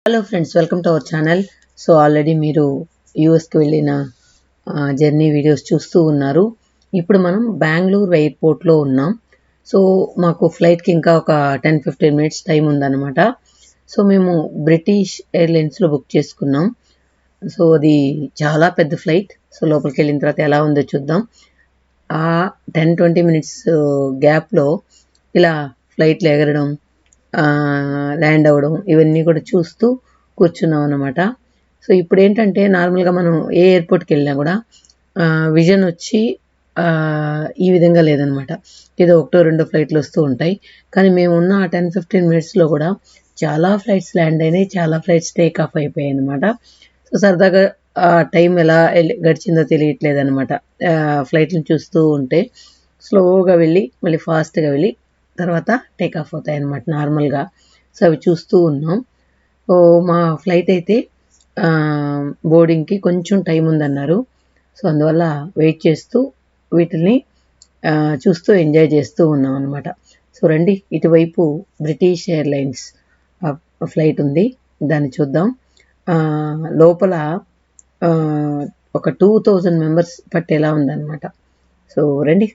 Hello friends, welcome to our channel. So already మీరు యూఎస్కి వెళ్ళిన journey videos చూస్తూ ఉన్నారు. ఇప్పుడు మనం బెంగళూరు ఎయిర్పోర్ట్లో ఉన్నాం. సో మాకు ఫ్లైట్కి ఇంకా ఒక 10-15 మినిట్స్ టైం ఉందన్నమాట. సో మేము బ్రిటిష్ ఎయిర్లైన్స్లో బుక్ చేసుకున్నాం. సో అది చాలా పెద్ద ఫ్లైట్. సో లోపలికి వెళ్ళిన తర్వాత ఎలా ఉందో చూద్దాం. ఆ 10-20 మినిట్స్ గ్యాప్లో ఇలా ఫ్లైట్లు ఎగరడం, ల్యాండ్ అవ్వడం ఇవన్నీ కూడా చూస్తూ కూర్చున్నాం అన్నమాట. సో ఇప్పుడు ఏంటంటే నార్మల్గా మనం ఏ ఎయిర్పోర్ట్కి వెళ్ళినా కూడా విజన్ వచ్చి ఈ విధంగా లేదనమాట. ఏదో ఒకటో రెండో ఫ్లైట్లు వస్తూ ఉంటాయి. కానీ మేము ఉన్న 10-15 మినిట్స్లో కూడా చాలా ఫ్లైట్స్ ల్యాండ్ అయినాయి, చాలా ఫ్లైట్స్ టేక్ ఆఫ్ అయిపోయాయి అనమాట. సో సరదాగా టైం ఎలా గడిచిందో తెలియట్లేదు అనమాట. ఫ్లైట్లను చూస్తూ ఉంటే స్లోగా వెళ్ళి మళ్ళీ ఫాస్ట్గా వెళ్ళి తర్వాత టేక్ ఆఫ్ అవుతాయి అన్నమాట నార్మల్గా. సో అవి చూస్తూ ఉన్నాం. సో మా ఫ్లైట్ అయితే బోర్డింగ్కి కొంచెం టైం ఉందన్నారు. సో అందువల్ల వెయిట్ చేస్తూ వీటిని చూస్తూ ఎంజాయ్ చేస్తూ ఉన్నాం అనమాట. సో రండి, ఇటువైపు బ్రిటిష్ ఎయిర్లైన్స్ ఫ్లైట్ ఉంది, దాన్ని చూద్దాం. లోపల ఒక 2000 మెంబర్స్ పట్టేలా ఉందన్నమాట. సో రండి.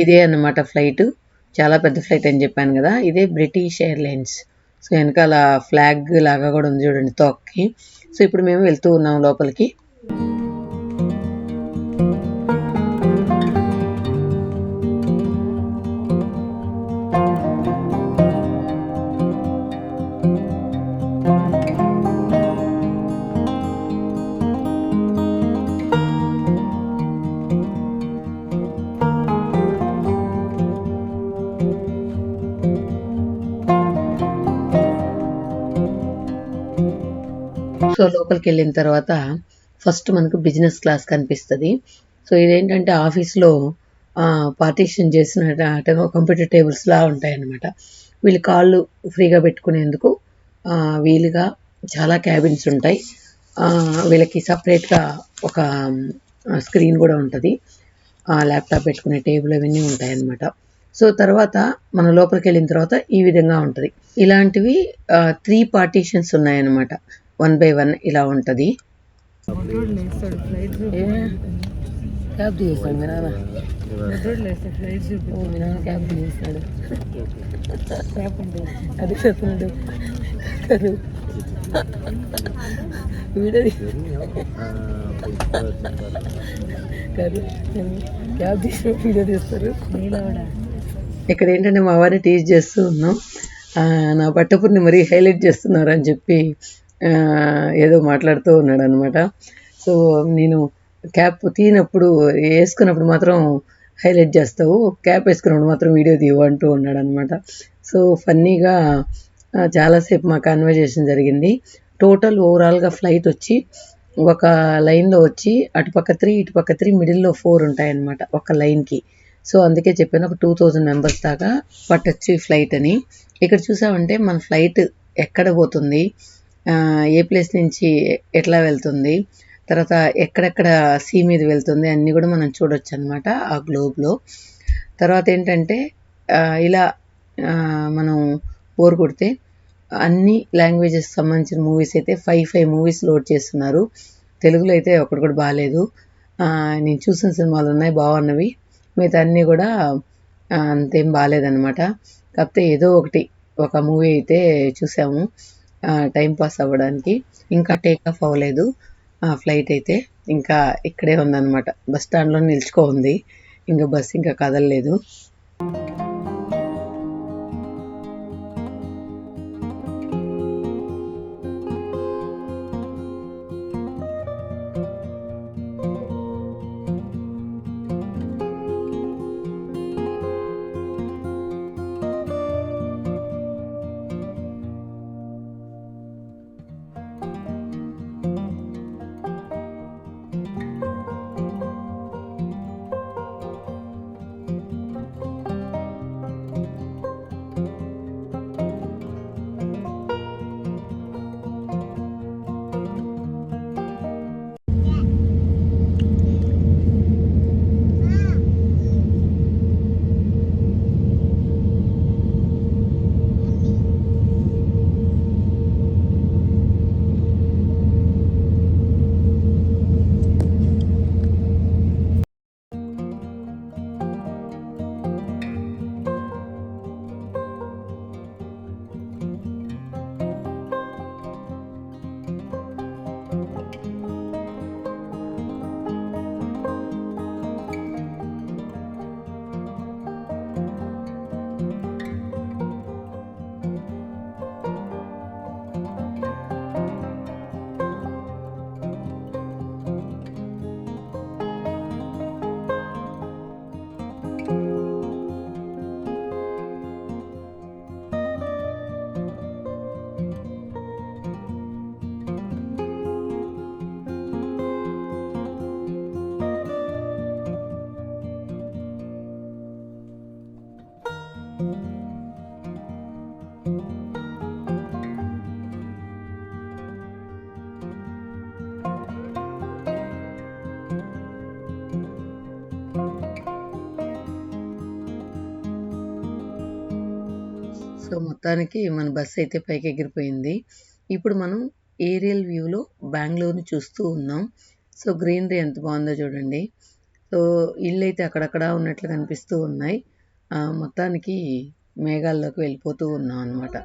ఇదే అన్నమాట ఫ్లైట్. చాలా పెద్ద ఫ్లైట్ అని చెప్పాను కదా, ఇదే బ్రిటిష్ ఎయిర్లైన్స్. సో వెనకాల ఫ్లాగ్ లాగా కూడా ఉంది చూడండి తోక్కి. సో ఇప్పుడు మేము వెళ్తూ ఉన్నాం లోపలికి. సో లోపలికి వెళ్ళిన తర్వాత ఫస్ట్ మనకు బిజినెస్ క్లాస్ కనిపిస్తుంది. సో ఇదేంటంటే ఆఫీస్లో పార్టీషన్ చేసిన కంప్యూటర్ టేబుల్స్ లా ఉంటాయన్నమాట. వీళ్ళు కాళ్ళు ఫ్రీగా పెట్టుకునేందుకు వీలుగా చాలా క్యాబిన్స్ ఉంటాయి. వీళ్ళకి సపరేట్గా ఒక స్క్రీన్ కూడా ఉంటుంది, ల్యాప్టాప్ పెట్టుకునే టేబుల్ అవన్నీ ఉంటాయన్నమాట. సో తర్వాత మనం లోపలికి వెళ్ళిన తర్వాత ఈ విధంగా ఉంటుంది. ఇలాంటివి 3 పార్టీషన్స్ ఉన్నాయన్నమాట. 1 by 1 ఇలా ఉంటుంది. క్యాబ్ తీస్తాడు మీ నాన్న, మీ నాన్న క్యాబ్ తీస్తాడు. అది చెప్తున్నాడు కాదు, వీడది కాదు, క్యాబ్ తీసిన వీడియో తీస్తారు. ఇక్కడ ఏంటంటే మా వారిని టీచ్ చేస్తూ ఉన్నాం. నా పట్టపురిని మరీ హైలైట్ చేస్తున్నారు అని చెప్పి ఏదో మాట్లాడుతూ ఉన్నాడు అనమాట. సో నేను క్యాప్ తీనప్పుడు వేసుకున్నప్పుడు మాత్రం హైలైట్ చేస్తావు, క్యాప్ వేసుకున్నప్పుడు మాత్రం వీడియో తీయవు అంటూ ఉన్నాడు అనమాట. సో ఫన్నీగా చాలాసేపు మా కన్వర్జేషన్ జరిగింది. టోటల్ ఓవరాల్గా ఫ్లైట్ వచ్చి ఒక లైన్లో వచ్చి అటుపక్క 3 ఇటుపక్క 3 మిడిల్లో 4 ఉంటాయన్నమాట ఒక లైన్కి. సో అందుకే చెప్పాను ఒక 2000 మెంబర్స్ దాకా పట్టొచ్చు ఈ ఫ్లైట్ అని. ఇక్కడ చూసామంటే మన ఫ్లైట్ ఎక్కడ పోతుంది, ఏ ప్లేస్ నుంచి ఎట్లా వెళ్తుంది, తర్వాత ఎక్కడెక్కడ సీ మీద వెళ్తుంది అన్నీ కూడా మనం చూడొచ్చు అనమాట ఆ గ్లోబ్లో. తర్వాత ఏంటంటే ఇలా మనం బోర్ కొడితే అన్ని లాంగ్వేజెస్ సంబంధించిన మూవీస్ అయితే 5 మూవీస్ లోడ్ చేస్తున్నారు. తెలుగులో అయితే ఒకటి కూడా బాగాలేదు. నేను చూసిన సినిమాలు ఉన్నాయి బాగున్నవి, మిగతా అన్నీ కూడా అంతేం బాగాలేదనమాట. కాకపోతే ఏదో ఒకటి ఒక మూవీ అయితే చూసాము టైం పాస్ అవ్వడానికి. ఇంకా టేక్ ఆఫ్ అవ్వలేదు ఫ్లైట్ అయితే, ఇంకా ఇక్కడే ఉందన్నమాట, బస్ స్టాండ్లో నిల్చుకో ఉంది. ఇంకా బస్సు ఇంకా కదలలేదు. సో మొత్తానికి మన బస్సు అయితే పైకి ఎగిరిపోయింది. ఇప్పుడు మనం ఏరియల్ వ్యూలో బెంగళూరుని చూస్తూ ఉన్నాం. సో గ్రీనరీ ఎంత బాగుందో చూడండి. సో ఇల్లు అయితే అక్కడక్కడ ఉన్నట్లు కనిపిస్తూ ఉన్నాయి. మొత్తానికి మేఘాల్లోకి వెళ్ళిపోతూ ఉన్నాం అన్నమాట.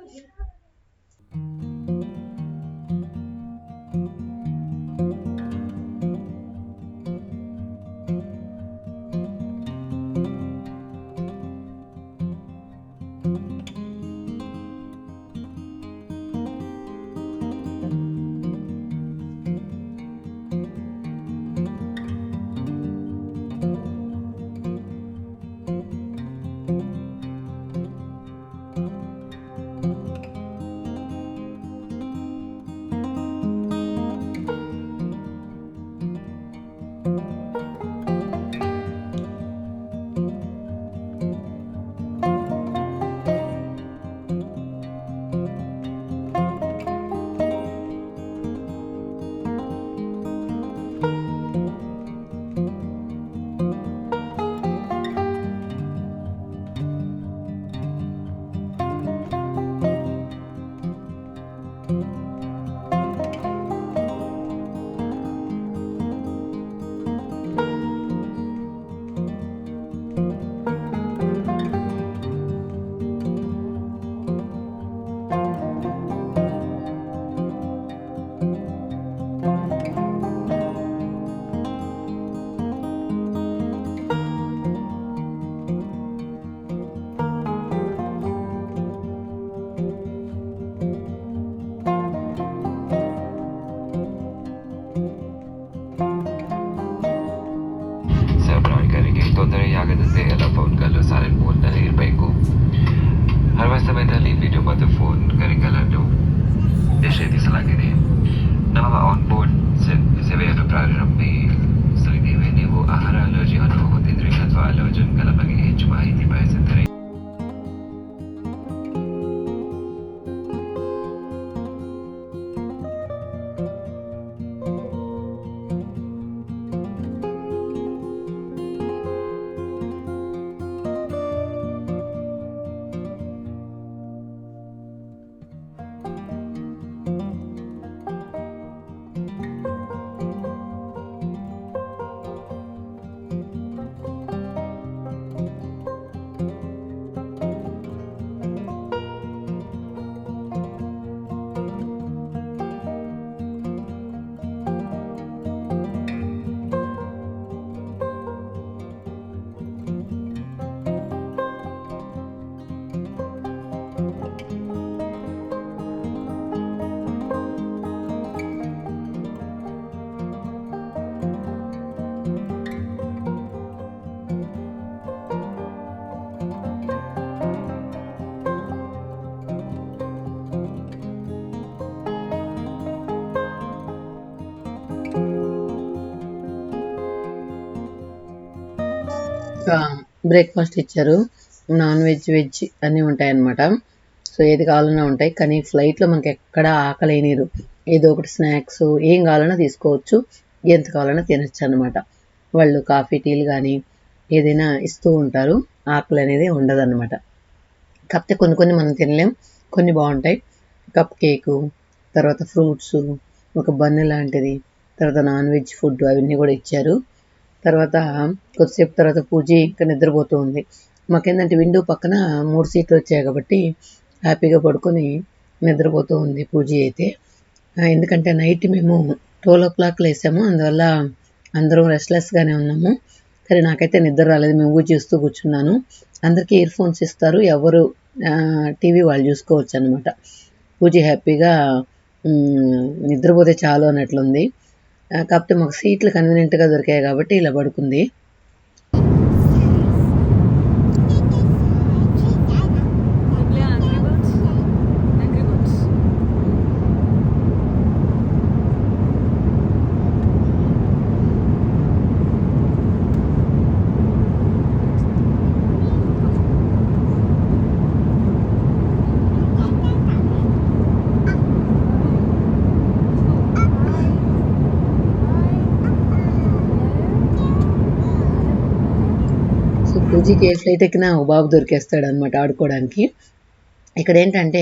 ತೊಂದರೆ ಆಗದಂತೆ ಎಲ್ಲ ಫೋನ್ಗಳು ಸೈಲೆಂಟ್ ಮೋಡ್ನಲ್ಲಿ ಇರಬೇಕು. ಹಲವು ಸಮಯದಲ್ಲಿ ವಿಡಿಯೋ ಮತ್ತು ಫೋನ್ ಕರೆಗಳನ್ನು ನಿಷೇಧಿಸಲಾಗಿದೆ. ನಮ್ಮ ಆನ್ ಬೋರ್ಡ್ ಸೇವೆಯನ್ನು ಪ್ರಾರಂಭಿಸಲಿದ್ದೇವೆ. ನೀವು ಆಹಾರ ಅಲರ್ಜಿ ಅನುಭವ ಹೊಂದಿದ್ರೆ ಅಥವಾ ಅಲರ್ಜನ್ಗಳ ಬಗ್ಗೆ ಹೆಚ್ಚು ಮಾಹಿತಿ ಬಯಸಿದ್ದರೆ ఇంకా బ్రేక్ఫాస్ట్ ఇచ్చారు. నాన్ వెజ్, వెజ్ అన్నీ ఉంటాయన్నమాట. సో ఏది కావాలన్నా ఉంటాయి. కానీ ఫ్లైట్‌లో మనకి ఎక్కడ ఆకలేయనీయరు. ఏదో ఒకటి స్నాక్స్ ఏం కావాలన్నా తీసుకోవచ్చు. ఎంత కావాలన్నా తినొచ్చన్నమాట. వాళ్ళు కాఫీ, టీలు గానీ ఏదైనా ఇస్తూ ఉంటారు. ఆకలనేది ఉండదన్నమాట. కాకపోతే కొన్ని కొన్ని మనం తినలేం. కొన్ని బావుంటాయి. కప్ కేకు, తర్వాత ఫ్రూట్సు, ఒక బన్ లాంటిది, తర్వాత నాన్ వెజ్ ఫుడ్ అవన్నీ గూడా ఇచ్చారు. తర్వాత కొద్దిసేపు తర్వాత పూజీ ఇంక నిద్రపోతూ ఉంది. మాకేందంటే విండో పక్కన 3 సీట్లు వచ్చాయి కాబట్టి హ్యాపీగా పడుకొని నిద్రపోతూ ఉంది పూజీ అయితే. ఎందుకంటే నైట్ మేము 12:00 లేసాము. అందువల్ల అందరం రెస్ట్‌లెస్‌గానే ఉన్నాము. కానీ నాకైతే నిద్ర రాలేదు. మేము ఊ చూస్తూ కూర్చున్నాను. అందరికీ ఇయర్ ఫోన్స్ ఇస్తారు. ఎవరు టీవీ వాళ్ళు చూసుకోవచ్చనమాట. పూజ హ్యాపీగా నిద్రపోతే చాలు అన్నట్లుంది. కాకపోతే మాకు సీట్లు కన్వీనియంట్‌గా దొరికాయి కాబట్టి ఇలా పడుకుంది. సో పూజకి ఏ ఫ్లైట్ ఎక్కినా ఓ బాబు దొరికేస్తాడనమాట ఆడుకోవడానికి. ఇక్కడేంటంటే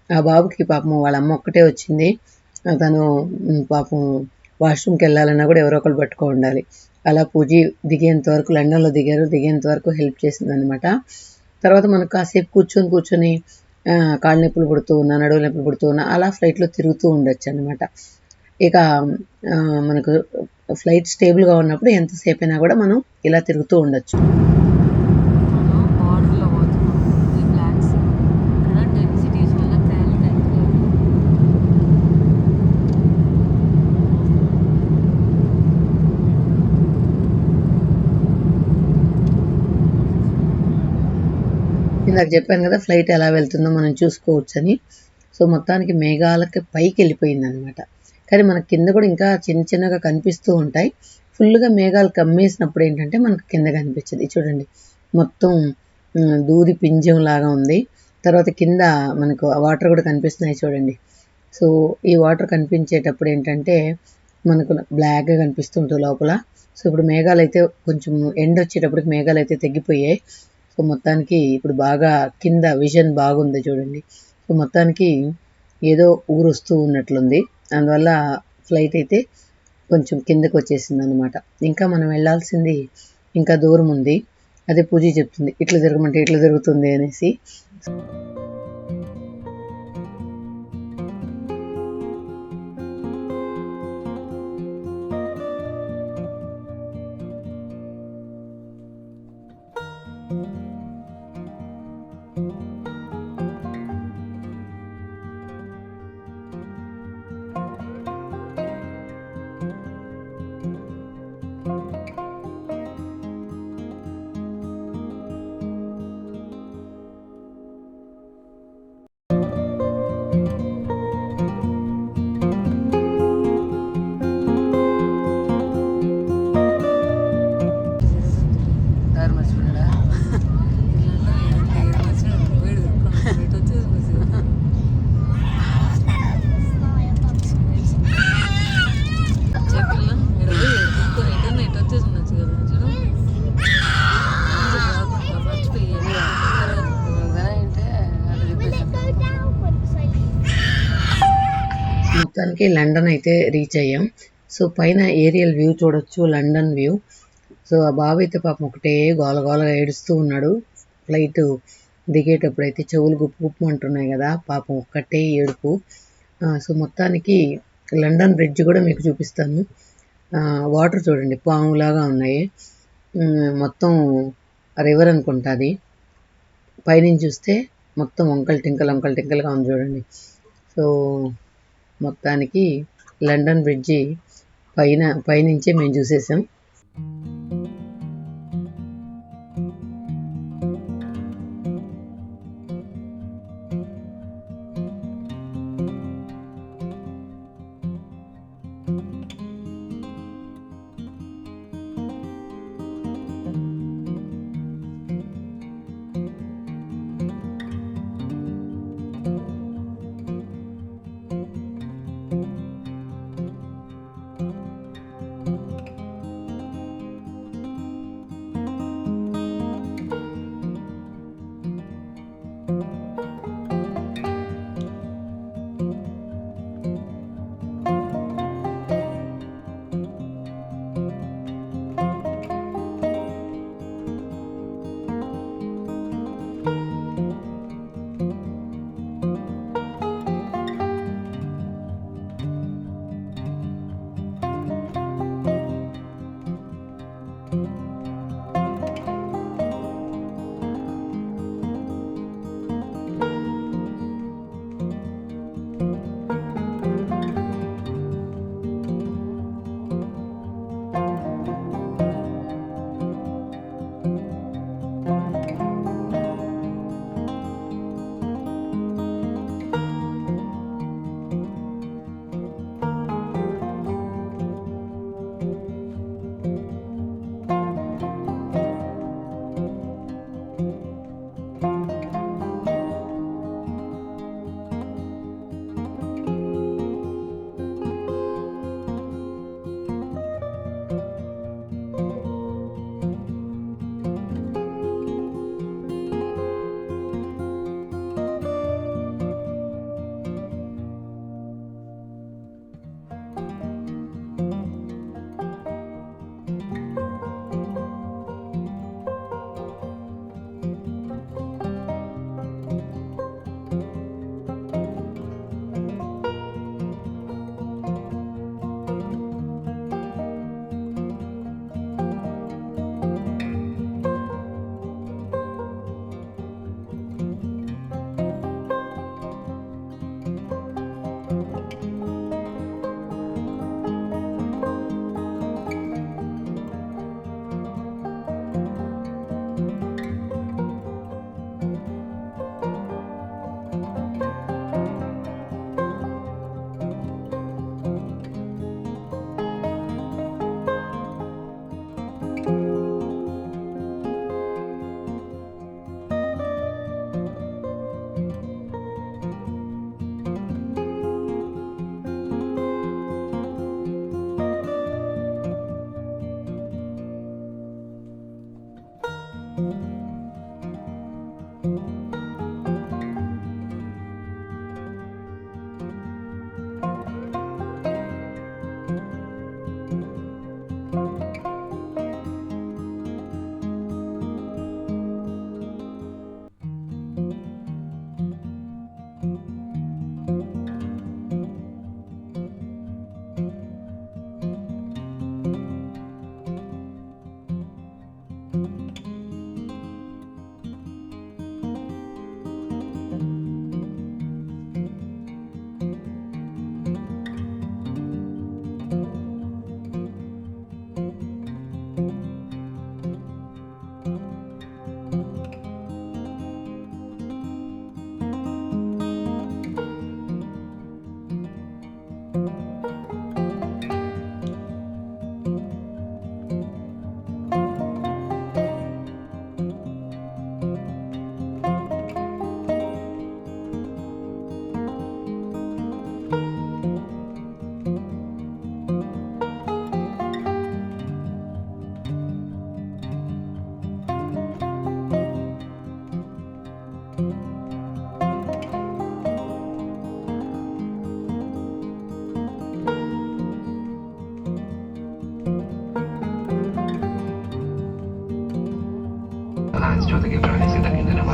ఆ బాబుకి పాపం వాళ్ళ అమ్మ ఒక్కటే వచ్చింది. తను పాపం వాష్‌రూమ్‌కి వెళ్ళాలన్నా కూడా ఎవరో ఒకళ్ళు పట్టుకొని ఉండాలి. అలా పూజీ దిగేంత వరకు లండన్‌లో దిగారు. దిగేంత వరకు హెల్ప్ చేసిందనమాట. తర్వాత మనం కాసేపు కూర్చొని కాళ్ళు నొప్పులు పుడుతూ ఉన్నా, నడుము నొప్పులు పుడుతూ ఉన్నా అలా ఫ్లైట్‌లో తిరుగుతూ ఉండొచ్చనమాట. ఇక మనకు ఫ్లైట్ స్టేబుల్‌గా ఉన్నప్పుడు ఎంతసేపైనా కూడా మనం ఇలా తిరుగుతూ ఉండొచ్చు. బార్డర్లో పోతున్నాం. ఈ బ్లాక్ సీ ఇక్కడ డెన్సిటీస్ వల్ల పేలింగ్ అవుతుంది. ఇందాక చెప్పాను కదా ఫ్లైట్ ఎలా వెళ్తుందో మనం చూసుకోవచ్చని. సో మొత్తానికి మేఘాలకి పైకి వెళ్ళిపోయిందనమాట. కానీ మనకి కింద కూడా ఇంకా చిన్న చిన్నగా కనిపిస్తూ ఉంటాయి. ఫుల్గా మేఘాలు కమ్మేసినప్పుడు ఏంటంటే మనకు కింద కనిపించదు. చూడండి మొత్తం దూది పింజం లాగా ఉంది. తర్వాత కింద మనకు వాటర్ కూడా కనిపిస్తున్నాయి చూడండి. సో ఈ వాటర్ కనిపించేటప్పుడు ఏంటంటే మనకు బ్లాక్గా కనిపిస్తుంటుంది లోపల. సో ఇప్పుడు మేఘాలు అయితే కొంచెం ఎండ వచ్చేటప్పటికి మేఘాలు అయితే తగ్గిపోయాయి. సో మొత్తానికి ఇప్పుడు బాగా కింద విజన్ బాగుంది చూడండి. సో మొత్తానికి ఏదో ఊరొస్తూ ఉన్నట్లుంది. అందువల్ల ఫ్లైట్ అయితే కొంచెం కిందకి వచ్చేసింది అనమాట. ఇంకా మనం వెళ్ళాల్సింది ఇంకా దూరం ఉంది. అదే పూజ చెప్తుంది ఇట్లా తిరగమంటే ఇట్లా తిరుగుతుంది అనేసి. మొత్తానికి లండన్ అయితే రీచ్ అయ్యాం. సో పైన ఏరియల్ వ్యూ చూడొచ్చు, లండన్ వ్యూ. సో ఆ బాబు అయితే పాపం ఒకటే గోలగోలగా ఏడుస్తూ ఉన్నాడు. ఫ్లైట్ దిగేటప్పుడు అయితే చెవులు గుప్పు గుప్పు అంటున్నాయి కదా, పాపం ఒక్కటే ఏడుపు. సో మొత్తానికి లండన్ బ్రిడ్జ్ కూడా మీకు చూపిస్తాను. వాటర్ చూడండి పాములాగా ఉన్నాయి. మొత్తం రివర్ అనుకుంటుంది. పైనుంచి చూస్తే మొత్తం వంకలు టింకలుగా ఉంది చూడండి. సో మొత్తానికి లండన్ బ్రిడ్జి పైనుంచే మేము చూసేసాం.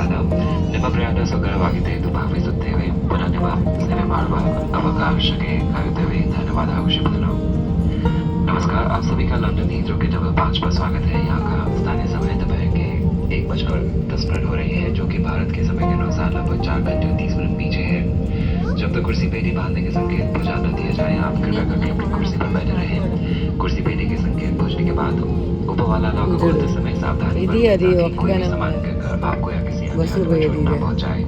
ಧನ್ಯವಾದ. ನಿಮ್ಮ ಪ್ರಯಾಣ ಸುಖಕರವಾಗಿದೆ ಎಂದು ಭಾವಿಸುತ್ತೇವೆ. ಪುನಃ ನಿಮ್ಮ ಸೇವೆ ಮಾಡುವ ಅವಕಾಶಕ್ಕೆ ಕಾಯುತ್ತೇವೆ. ಧನ್ಯವಾದ ಹಾಗೂ ಶುಭದಿನ. नमस्कार, आप सभी का लंदन हीथ्रो के डबल 5 पर स्वागत है। यहाँ का स्थानीय समय दोपहर के 1:10 हो रही है, जो कि भारत के समय के अनुसार लगभग 4 घंटे और 30 मिनट पीछे है। जब तक कुर्सी पेटी बांधने के संकेत पहुंचा न दिया जाए, आप कृपया करके अपनी कुर्सी पर बैठे रहें। कुर्सी पेटी के संकेत पहुंचने के बाद ऊपर वाला लॉक खोलते समय सावधानी ఇది बरतें అది ताकि कोई ఒక్కగానే भी सामान गिरकर आपको या किसी अन्य బస్సు को పోయేది चोट न ఇదే. पहुंचाए।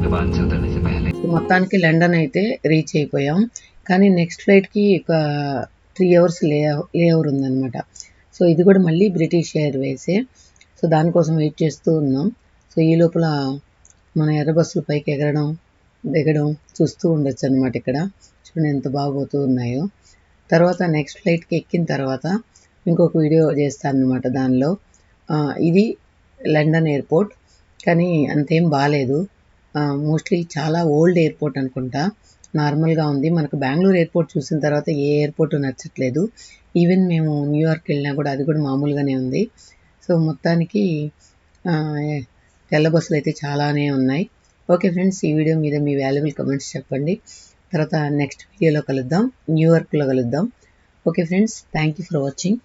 विमान से उतरने से पहले మొత్తానికి లండన్ అయితే రీచ్ అయిపోయాం. కానీ నెక్స్ట్ ఫ్లైట్కి ఒక 3 అవర్స్ లేఓవర్ ఉందన్నమాట. సో ఇది కూడా మళ్ళీ బ్రిటిష్ ఎయిర్వేసే. సో దానికోసం వెయిట్ చేస్తూ ఉన్నాం. సో ఈ లోపల మన ఎర్ర బస్సులు పైకి ఎగరడం దిగడం చూస్తూ ఉండొచ్చు అనమాట. ఇక్కడ చూడండి ఎంత బాగోతూ ఉన్నాయో. తర్వాత నెక్స్ట్ ఫ్లైట్కి ఎక్కిన తర్వాత ఇంకొక వీడియో చేస్తాను అనమాట. దానిలో ఇది లండన్ ఎయిర్పోర్ట్, కానీ అంతేం బాగాలేదు. మోస్ట్లీ చాలా ఓల్డ్ ఎయిర్పోర్ట్ అనుకుంటా. నార్మల్గా ఉంది. మనకు బెంగళూరు ఎయిర్పోర్ట్ చూసిన తర్వాత ఏ ఎయిర్పోర్ట్ నచ్చట్లేదు. ఈవెన్ మేము న్యూయార్క్ వెళ్ళినా కూడా అది కూడా మామూలుగానే ఉంది. సో మొత్తానికి తెల్ల బస్సులు అయితే చాలానే ఉన్నాయి. ఓకే ఫ్రెండ్స్, ఈ వీడియో మీద మీ వాల్యుబుల్ కమెంట్స్ చెప్పండి. తర్వాత నెక్స్ట్ వీడియోలో కలుద్దాం, న్యూయార్క్లో కలుద్దాం. Okay friends, thank you for watching.